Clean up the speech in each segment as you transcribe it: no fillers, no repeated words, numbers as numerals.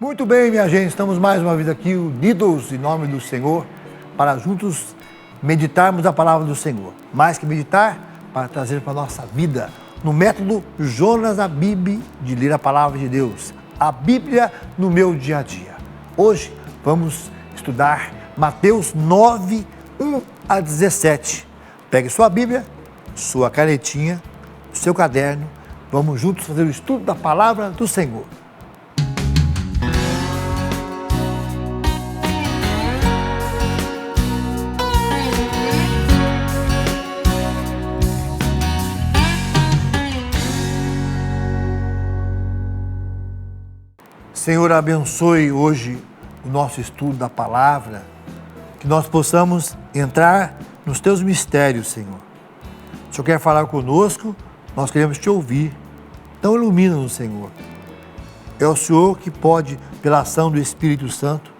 Muito bem, minha gente, estamos mais uma vez aqui unidos em nome do Senhor para juntos meditarmos a palavra do Senhor. Mais que meditar, para trazer para a nossa vida no método Jonas Abib de ler a palavra de Deus, a Bíblia no meu dia a dia. Hoje vamos estudar Mateus 9, 1 a 17. Pegue sua Bíblia, sua canetinha, seu caderno, vamos juntos fazer o estudo da palavra do Senhor. Senhor, abençoe hoje o nosso estudo da palavra, que nós possamos entrar nos teus mistérios, Senhor. O Senhor quer falar conosco, nós queremos te ouvir. Então ilumina-nos, Senhor. É o Senhor que pode, pela ação do Espírito Santo,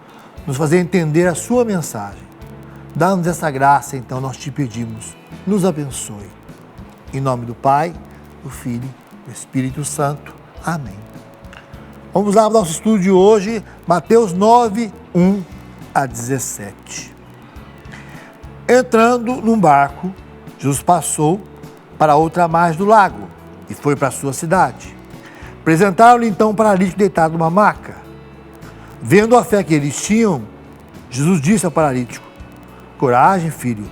nos fazer entender a sua mensagem. Dá-nos essa graça, então, nós te pedimos. Nos abençoe. Em nome do Pai, do Filho e do Espírito Santo. Amém. Vamos lá para o nosso estudo de hoje, Mateus 9, 1 a 17. Entrando num barco, Jesus passou para outra margem do lago e foi para a sua cidade. Apresentaram-lhe então um paralítico deitado numa maca. Vendo a fé que eles tinham, Jesus disse ao paralítico: coragem, filho,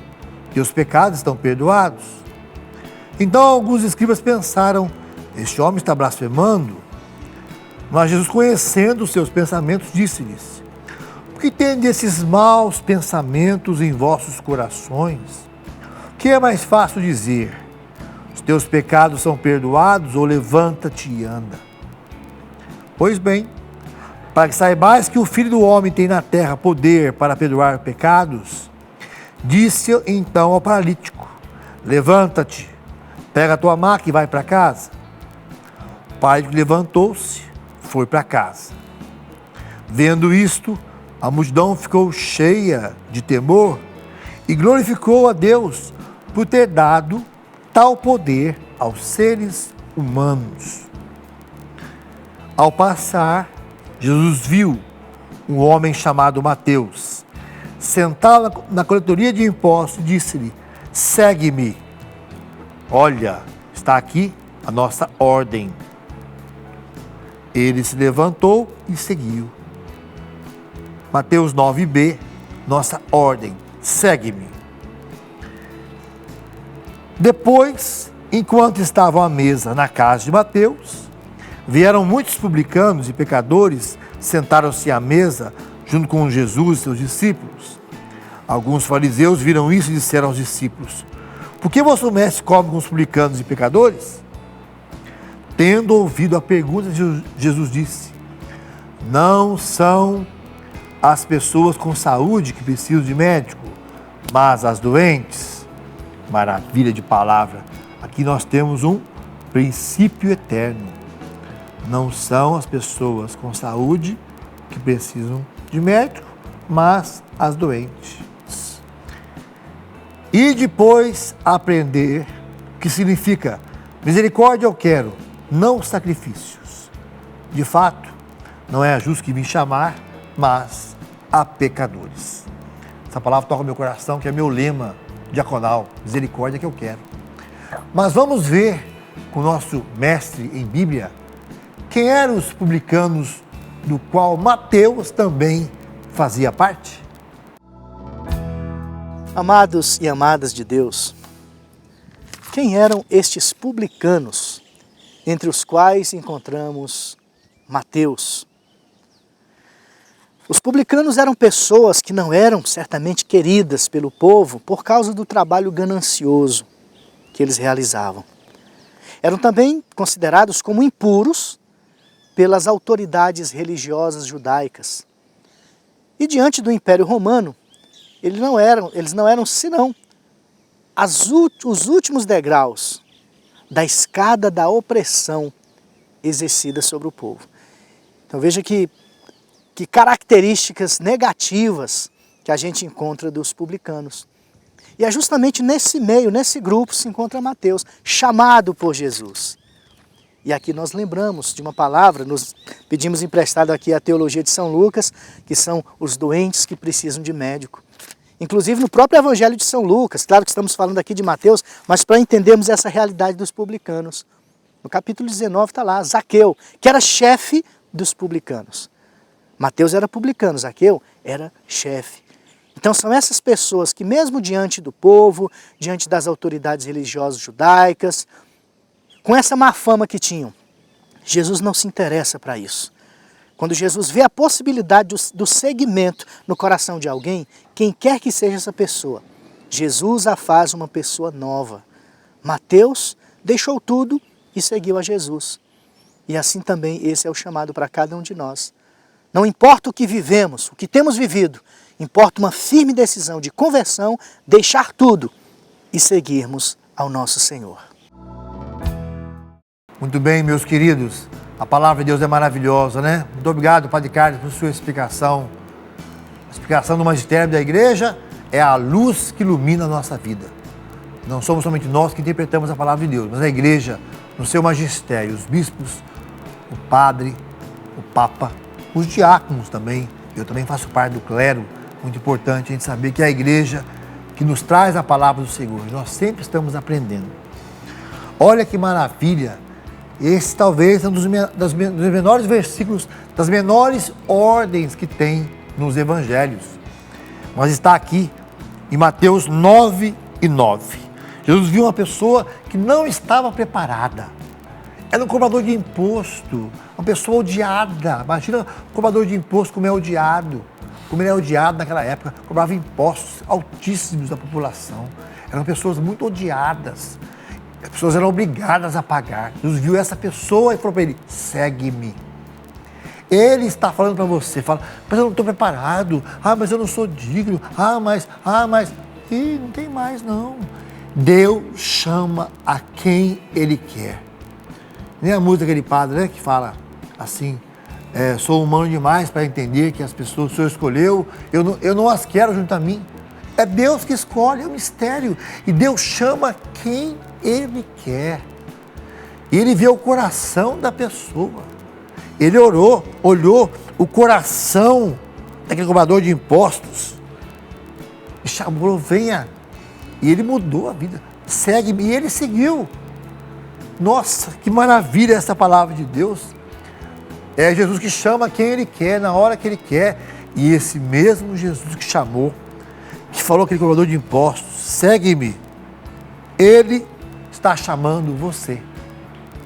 teus pecados estão perdoados. Então alguns escribas pensaram: este homem está blasfemando. Mas Jesus, conhecendo os seus pensamentos, disse-lhes: por que tendes esses maus pensamentos em vossos corações? O que é mais fácil dizer: os teus pecados são perdoados, ou levanta-te e anda? Pois bem, para que saibais que o Filho do Homem tem na terra poder para perdoar pecados, disse então ao paralítico: levanta-te, pega a tua maca e vai para casa. O paralítico levantou-se, foi para casa. Vendo isto, a multidão ficou cheia de temor e glorificou a Deus por ter dado tal poder aos seres humanos. Ao passar, Jesus viu um homem chamado Mateus sentado na coletoria de impostos e disse-lhe: segue-me. Olha, está aqui a nossa ordem. Ele se levantou e seguiu. Mateus 9b, nossa ordem: segue-me. Depois, enquanto estavam à mesa na casa de Mateus, vieram muitos publicanos e pecadores, sentaram-se à mesa junto com Jesus e seus discípulos. Alguns fariseus viram isso e disseram aos discípulos: por que vosso mestre come com os publicanos e pecadores? Tendo ouvido a pergunta, Jesus disse: não são as pessoas com saúde que precisam de médico, mas as doentes. Maravilha de palavra. Aqui nós temos um princípio eterno. Não são as pessoas com saúde que precisam de médico, mas as doentes. E depois aprender o que significa misericórdia eu quero, não sacrifícios. De fato, não é a justos que vim chamar, mas a pecadores. Essa palavra toca no meu coração, que é meu lema diaconal: misericórdia que eu quero. Mas vamos ver com o nosso mestre em Bíblia quem eram os publicanos, do qual Mateus também fazia parte. Amados e amadas de Deus, quem eram estes publicanos, entre os quais encontramos Mateus? Os publicanos eram pessoas que não eram certamente queridas pelo povo por causa do trabalho ganancioso que eles realizavam. Eram também considerados como impuros pelas autoridades religiosas judaicas. E diante do Império Romano, eles não eram senão os últimos degraus da escada da opressão exercida sobre o povo. Então veja que características negativas que a gente encontra dos publicanos. E é justamente nesse meio, nesse grupo, se encontra Mateus, chamado por Jesus. E aqui nós lembramos de uma palavra, nos pedimos emprestado aqui a teologia de São Lucas, que são os doentes que precisam de médico. Inclusive no próprio Evangelho de São Lucas, claro que estamos falando aqui de Mateus, mas para entendermos essa realidade dos publicanos. No capítulo 19 está lá, Zaqueu, que era chefe dos publicanos. Mateus era publicano, Zaqueu era chefe. Então são essas pessoas que mesmo diante do povo, diante das autoridades religiosas judaicas, com essa má fama que tinham, Jesus não se interessa para isso. Quando Jesus vê a possibilidade do seguimento no coração de alguém, quem quer que seja essa pessoa, Jesus a faz uma pessoa nova. Mateus deixou tudo e seguiu a Jesus. E assim também esse é o chamado para cada um de nós. Não importa o que vivemos, o que temos vivido, importa uma firme decisão de conversão, deixar tudo e seguirmos ao nosso Senhor. Muito bem, meus queridos. A palavra de Deus é maravilhosa, né? Muito obrigado, Padre Carlos, por sua explicação. A explicação do magistério da igreja é a luz que ilumina a nossa vida. Não somos somente nós que interpretamos a palavra de Deus, mas a igreja, no seu magistério, os bispos, o padre, o papa, os diáconos também. Eu também faço parte do clero. Muito importante a gente saber que é a igreja que nos traz a palavra do Senhor. Nós sempre estamos aprendendo. Olha que maravilha! Esse talvez é um dos menores versículos, das menores ordens que tem nos evangelhos. Mas está aqui em Mateus 9:9. Jesus viu uma pessoa que não estava preparada. Era um cobrador de imposto, uma pessoa odiada. Imagina o cobrador de imposto como é odiado. Como ele é odiado naquela época, cobrava impostos altíssimos da população. Eram pessoas muito odiadas. As pessoas eram obrigadas a pagar. Jesus viu essa pessoa e falou para ele, segue-me. Ele está falando para você, fala, mas eu não estou preparado, mas eu não sou digno, mas, e não tem mais não. Deus chama a quem Ele quer. Nem a música daquele padre, né, que fala assim, sou humano demais para entender que as pessoas o Senhor escolheu, eu não as quero junto a mim. É Deus que escolhe, é um mistério. E Deus chama quem Ele quer. E Ele vê o coração da pessoa. Ele olhou o coração daquele cobrador de impostos. E chamou, venha. E ele mudou a vida. Segue-me. E ele seguiu. Nossa, que maravilha essa palavra de Deus. É Jesus que chama quem Ele quer, na hora que Ele quer. E esse mesmo Jesus que chamou, que falou aquele cobrador de impostos, segue-me. Ele está chamando você.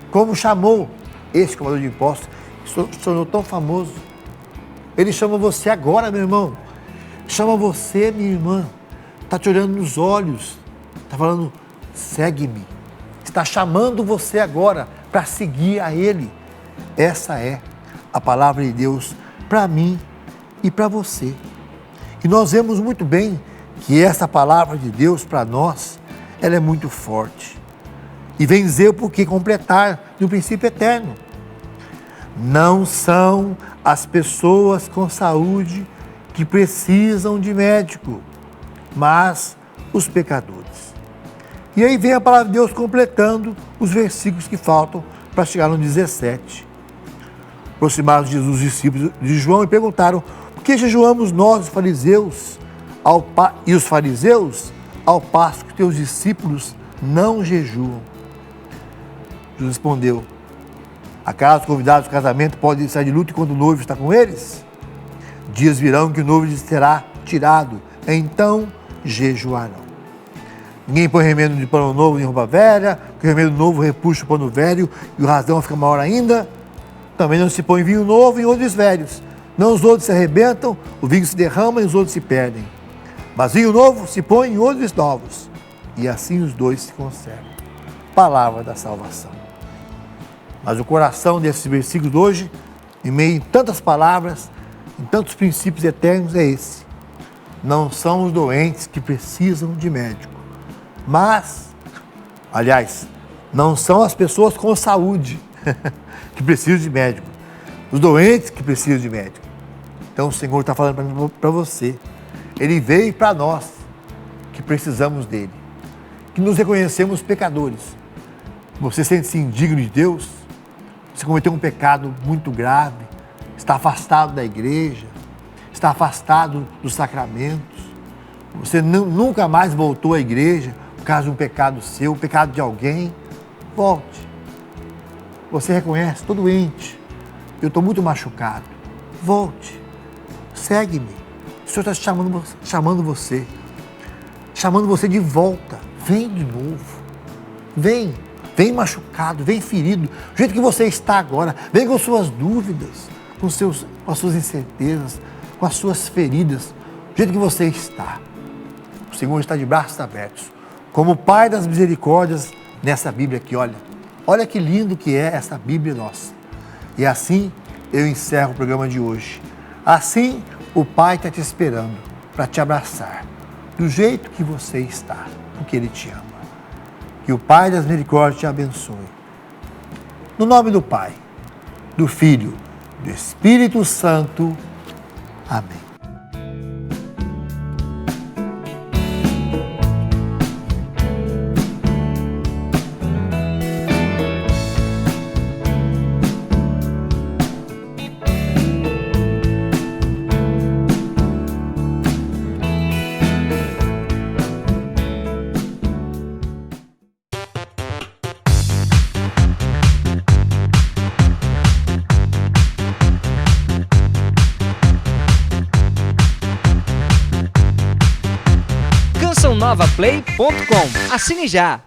Como chamou esse cobrador de impostos, se tornou tão famoso. Ele chama você agora, meu irmão. Chama você, minha irmã. Está te olhando nos olhos. Está falando, segue-me. Está chamando você agora para seguir a Ele. Essa é a palavra de Deus para mim e para você. E nós vemos muito bem que essa palavra de Deus para nós, ela é muito forte. E vem dizer o porquê completar no princípio eterno. Não são as pessoas com saúde que precisam de médico, mas os pecadores. E aí vem a palavra de Deus completando os versículos que faltam para chegar no 17. Aproximaram Jesus os discípulos de João e perguntaram, por que jejuamos nós, os fariseus, e os fariseus, ao passo que teus discípulos não jejuam? Jesus respondeu, acaso os convidados do casamento podem sair de luto quando o noivo está com eles? Dias virão que o noivo será tirado, então jejuarão. Ninguém põe remendo de pano novo em roupa velha, porque o remendo novo repuxa o pano velho e o rasgão fica maior ainda. Também não se põe vinho novo em odres velhos. Não os odres se arrebentam, o vinho se derrama e os odres se perdem. Mas vinho novo se põe em odres novos, e assim os dois se conservam. Palavra da salvação. Mas o coração desses versículos de hoje, em meio a tantas palavras, em tantos princípios eternos, é esse. Não são os doentes que precisam de médico, mas, aliás, não são as pessoas com saúde que precisam de médico, os doentes que precisam de médico. Então o Senhor está falando para você, Ele veio para nós que precisamos dEle, que nos reconhecemos pecadores. Você sente-se indigno de Deus? Você cometeu um pecado muito grave, está afastado da igreja, está afastado dos sacramentos. Você nunca mais voltou à igreja por causa de um pecado seu, um pecado de alguém. Volte. Você reconhece, estou doente, eu estou muito machucado. Volte, segue-me. O Senhor está chamando você de volta. Vem de novo. Vem machucado, vem ferido, do jeito que você está agora. Vem com suas dúvidas, com as suas incertezas, com as suas feridas, do jeito que você está. O Senhor está de braços abertos, como o Pai das misericórdias nessa Bíblia aqui, olha. Olha que lindo que é essa Bíblia nossa. E assim eu encerro o programa de hoje. Assim o Pai está te esperando para te abraçar, do jeito que você está, porque Ele te ama. Que o Pai das misericórdias te abençoe. No nome do Pai, do Filho, do Espírito Santo. Amém. CançãoNovaPlay.com. Assine já!